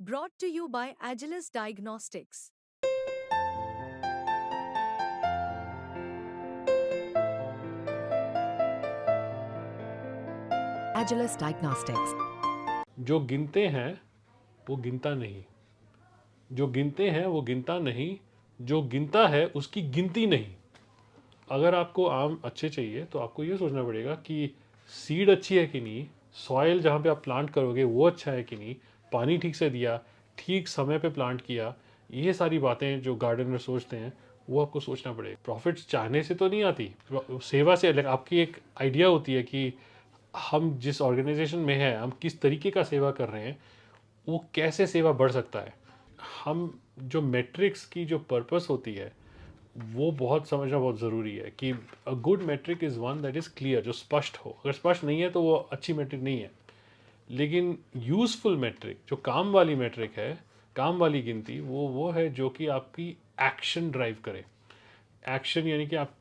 Brought to you by Agilus Diagnostics. Agilus Diagnostics. जो गिनते हैं वो गिनता नहीं, जो गिनते हैं वो गिनता नहीं, जो गिनता है उसकी गिनती नहीं। अगर आपको आम अच्छे चाहिए तो आपको ये सोचना पड़ेगा कि सीड अच्छी है कि नहीं, सॉइल जहाँ पे आप प्लांट करोगे वो अच्छा है कि नहीं, पानी ठीक से दिया, ठीक समय पे प्लांट किया। ये सारी बातें जो गार्डनर सोचते हैं वो आपको सोचना पड़ेगा। प्रॉफिट्स चाहने से तो नहीं आती, सेवा से अलग आपकी एक आइडिया होती है कि हम जिस ऑर्गेनाइजेशन में हैं हम किस तरीके का सेवा कर रहे हैं, वो कैसे सेवा बढ़ सकता है। हम जो मेट्रिक्स की जो पर्पस होती है वो बहुत समझना बहुत ज़रूरी है कि a good metric is one that is clear, जो स्पष्ट हो। अगर स्पष्ट नहीं है तो वो अच्छी मेट्रिक नहीं है। लेकिन यूज़फुल मेट्रिक जो काम वाली मेट्रिक है, काम वाली गिनती, वो है जो कि आपकी एक्शन ड्राइव करे। एक्शन यानी कि आप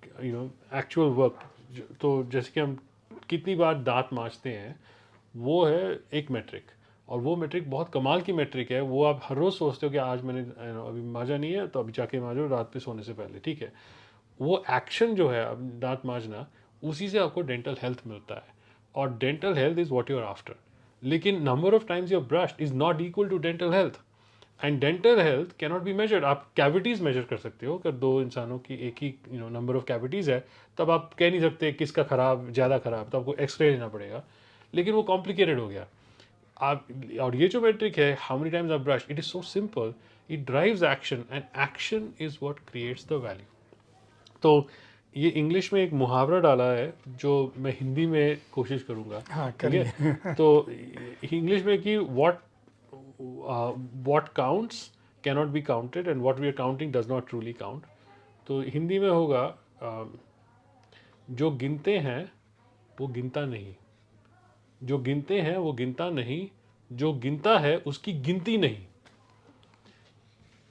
एक्चुअल वर्क। तो जैसे कि हम कितनी बार दांत मांजते हैं, वो है एक मेट्रिक। और वो मेट्रिक बहुत कमाल की मेट्रिक है। वो आप हर रोज़ सोचते हो कि आज मैंने अभी मांजा नहीं है तो अभी जाके मांजो रात पे सोने से पहले, ठीक है। वो एक्शन जो है अब दांत मांजना, उसी से आपको डेंटल हेल्थ मिलता है। और dental health is what you are after. लेकिन number of times your brushed is not equal to dental health. And dental health can not be measured. आप कैविटीज़ मेजर कर सकते हो, अगर दो इंसानों की एक ही नंबर ऑफ कैविटीज़ है तब आप कह नहीं सकते किसका खराब ज़्यादा खराब, तो आपको एक्सरे लेना पड़ेगा। लेकिन वो कॉम्प्लिकेटेड हो गया। आप और ये जो मेट्रिक है हाउ मेनी टाइम्स आप brush, it is so simple, it drives action and action is what creates the value. तो ये इंग्लिश में एक मुहावरा डाला है जो मैं हिंदी में कोशिश करूँगा। हाँ, ठीक है। करिए। तो इंग्लिश में कि what counts cannot be counted and what we are counting does not truly count। तो हिंदी में होगा जो गिनते हैं वो गिनता नहीं, जो गिनते हैं वो गिनता नहीं, जो गिनता है उसकी गिनती नहीं।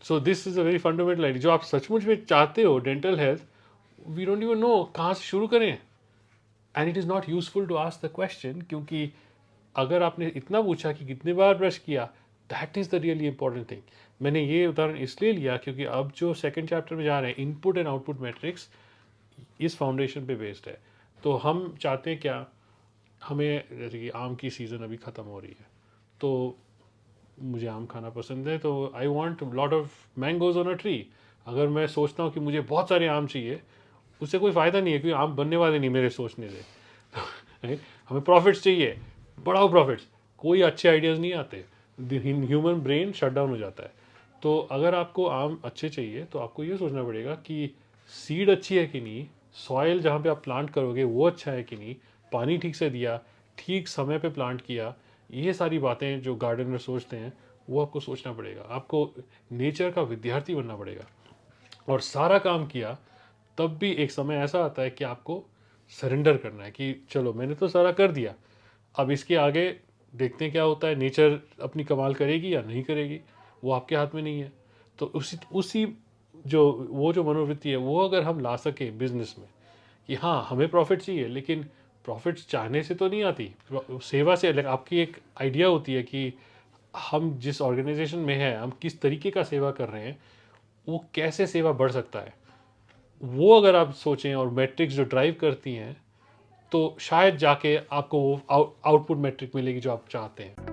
So this is a very fundamental idea. जो आप सचमुच में चाहते हो dental health, we don't even know कहाँ से शुरू करें। And it is not useful to ask the question, क्योंकि अगर आपने इतना पूछा कि कितने बार ब्रश किया, that is the really important thing. मैंने ये उदाहरण इसलिए लिया क्योंकि अब जो सेकंड चैप्टर में जा रहे हैं, इनपुट एंड आउटपुट मैट्रिक्स, इस फाउंडेशन पे बेस्ड है। तो हम चाहते हैं क्या, हमें जैसे कि आम की सीज़न अभी ख़त्म हो रही है, तो मुझे आम खाना पसंद है, तो I want lot of mangoes on a tree. अगर मैं सोचता हूँ कि मुझे बहुत सारे आम चाहिए, उससे कोई फ़ायदा नहीं है, क्योंकि आम बनने वाले नहीं मेरे सोचने से। हमें प्रॉफिट्स चाहिए, बढ़ाओ प्रॉफिट्स, कोई अच्छे आइडियाज़ नहीं आते, ह्यूमन ब्रेन शट डाउन हो जाता है। तो अगर आपको आम अच्छे चाहिए तो आपको ये सोचना पड़ेगा कि सीड अच्छी है कि नहीं, सॉइल जहाँ पे आप प्लांट करोगे वो अच्छा है कि नहीं, पानी ठीक से दिया, ठीक समय पे प्लांट किया। ये सारी बातें जो गार्डनर सोचते हैं वो आपको सोचना पड़ेगा। आपको नेचर का विद्यार्थी बनना पड़ेगा। और सारा काम किया तब भी एक समय ऐसा आता है कि आपको सरेंडर करना है कि चलो मैंने तो सारा कर दिया, अब इसके आगे देखते हैं क्या होता है। नेचर अपनी कमाल करेगी या नहीं करेगी, वो आपके हाथ में नहीं है। तो उसी उसी जो वो जो मनोवृत्ति है वो अगर हम ला सकें बिजनेस में कि हाँ हमें प्रॉफिट चाहिए, लेकिन प्रॉफिट्स चाहने से तो नहीं आती, सेवा से अलग आपकी एक आइडिया होती है कि हम जिस ऑर्गेनाइजेशन में हैं हम किस तरीके का सेवा कर रहे हैं, वो कैसे सेवा बढ़ सकता है। वो अगर आप सोचें और मैट्रिक्स जो ड्राइव करती हैं, तो शायद जाके आपको वो आउटपुट मैट्रिक मिलेगी जो आप चाहते हैं।